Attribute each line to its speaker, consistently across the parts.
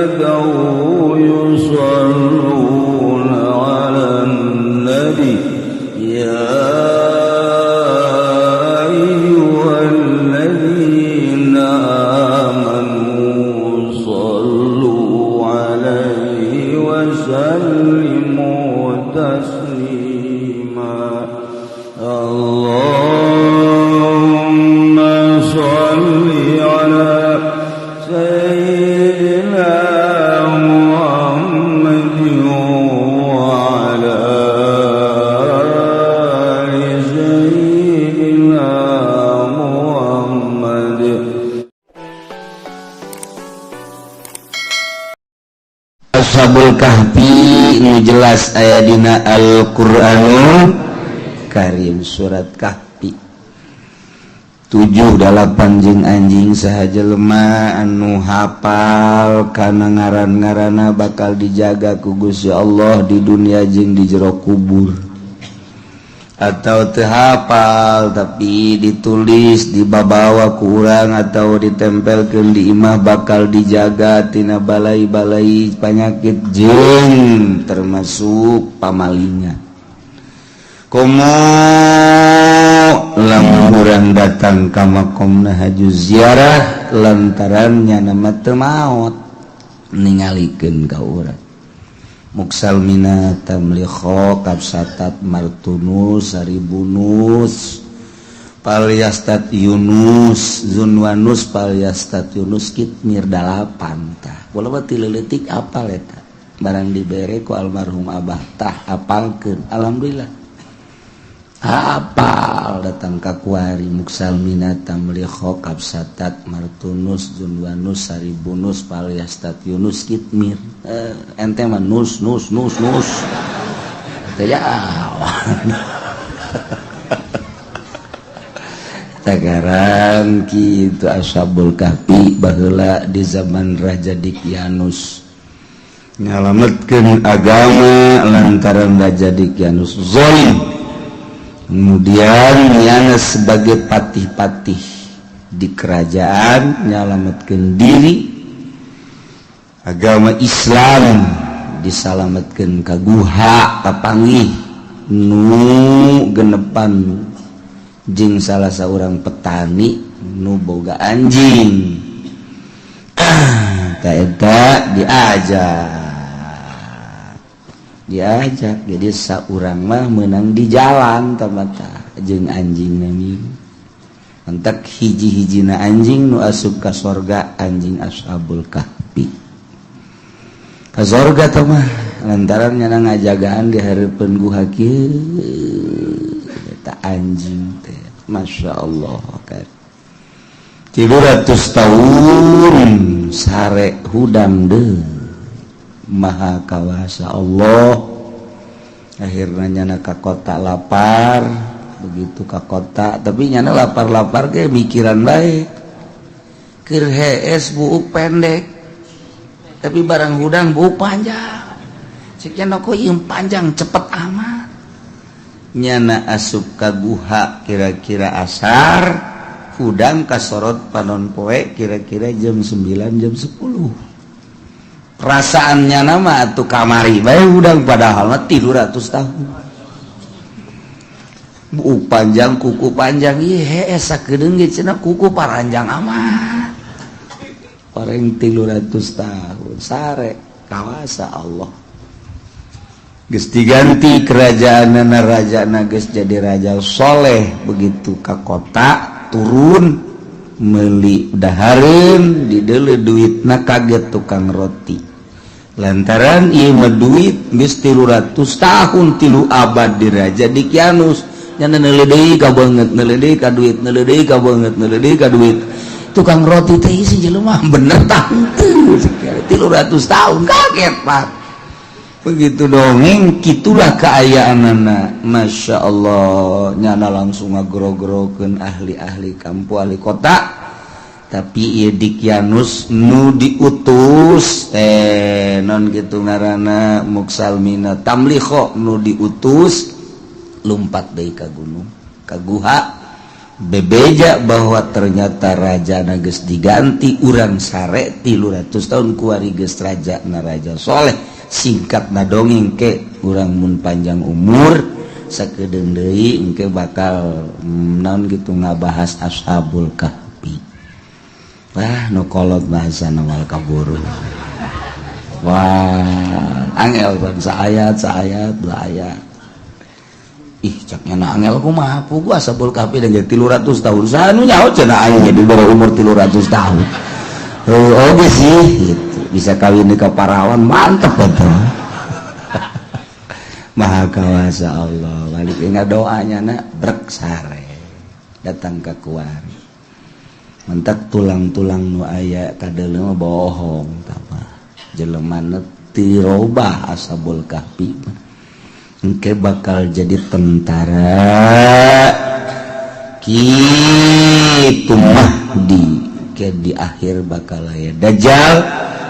Speaker 1: ملائكته يصلون على النبي يا أيها الذين آمنوا صلوا عليه وسلموا تسليما اللهم صل على سيدنا محمد وعلى آل سيدنا محمد.
Speaker 2: Ashabul Kahfi nu jelas aya dina Al-Qur'anul Karim surat Kahfi 7-8 jeung anjing sahaja lemah anu hafal kana ngaran-ngaranna bakal dijaga ku Gusti Allah di dunia jeung di jero kubur, atau teu hafal tapi ditulis dibawa ku urang atau ditempelkeun di imah bakal dijaga tina balai-balai penyakit jeung termasuk pamalingan. Komo lamun urang datang ka makomna haju ziarah lantarannya nama teu maot ningalikeun ka urang. Muksalmina tamlikho kapsatat martunus saribunus palyastat yunus zunwanus palyastat yunus kitmir 8 tah kula bati leutik apal eta barang dibere ku almarhum abah tah apalkeun alhamdulillah apal datang ka kuari muksalmina tamlikho kapsatat martunus zunwanus saribunus palyastat yunus kitmir ente mah nus teh ya sekarang kitu Ashabul Kahfi baheula di zaman Raja Dikyanus nyalametkeun agama lantaran Raja Dikyanus zalim. Kemudian nyana sebagai patih-patih di kerajaan nyalametkeun diri agama Islam disalametkeun ka guha kapanggih nu genepan jeung salah saurang petani nu boga anjing ta eta diajak jadi saurang mah menang di jalan tamata jeung anjing nami antak hiji-hijina anjing nu asup ka sorga anjing Ashabul Kahfi ka sorga teh mah lantaran nyana ngajagaan di hareupeun guha kieu eta anjing teh masyaallah kan 300 tahun sare hudang deui maha kawasa Allah akhirnya nyana ka kota lapar begitu ka kota tapi nyana lapar-lapar ge mikiran bae keur hees buuk pendek tapi barang hudang buuk panjang cek nyana kok ieu panjang cepet amat nyana asup ka guha kira-kira asar hudang kasorot panon poe kira-kira jam 9 jam 10 perasaannya nama atuh kamari bae udang padahal 300 tahun buuk panjang kuku panjang ieu hees sakedeung ge cenah kuku paranjang amat pareng 300 tahun sare kawasa Allah geus diganti kerajaanna rajana geus jadi raja soleh begitu ka kota turun meuli dahareun dideuleu duitna kaget tukang roti lantaran ieu mah duit geus 300 tahun 3 abad di Raja Dikyanus nya neuleuh deui ka beungeut neuleuh deui ka duit neuleuh deui ka beungeut neuleuh deui ka duit tukang roti teh si jelema bener tah henteu 300 tahun kaget Pak begitu dongeng kitulah kaayaanana Masya Allah nyana langsung ngagro-grokeun ahli-ahli kampung ahli kota tapi ieu Dikyanus nu diutus non kitu ngaranna Muksalmina tamlikho nu diutus lumpat deui ka gunung ka guha bebeja bahwa ternyata raja nages diganti urang sare 300 tahun kuari geus raja na raja soleh singkat na dongeng ke urang mun panjang umur sakedeung deui engke bakal naon gitu ngabahas ashabul kahfi. Wah nu kolot bahasana wal kaburu. Wah angel ban saayat dua ayat. Ih caknya na angel kumaha pugu ashabul kahfi dan jadi 300 tahun saha nu nyaho cenah aing di bawah umur 300 tahun. Oke sih gitu. Bisa kawin ka parawan mantep betul. Maha kawasa Allah balik ingat doanya na brek sare datang ke kuari mentak tulang-tulang nu aya kadeuleu mah bohong tapa jelema tirobah ashabul kahfi engke bakal jadi tentara kitu Mahdi ke di akhir bakal aya Dajjal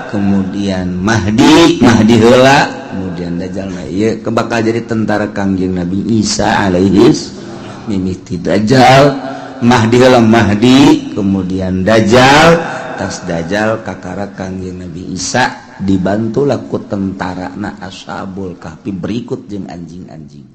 Speaker 2: kemudian Mahdi heula kemudian Dajjal na ieu bakal jadi tentara Kangjeng Nabi Isa alaihis mimiti Dajjal Mahdi heula Mahdi kemudian Dajjal tas Dajjal kakara Kangjeng Nabi Isa dibantu laku tentara na ashabul kahfi berikut jeung anjing-anjing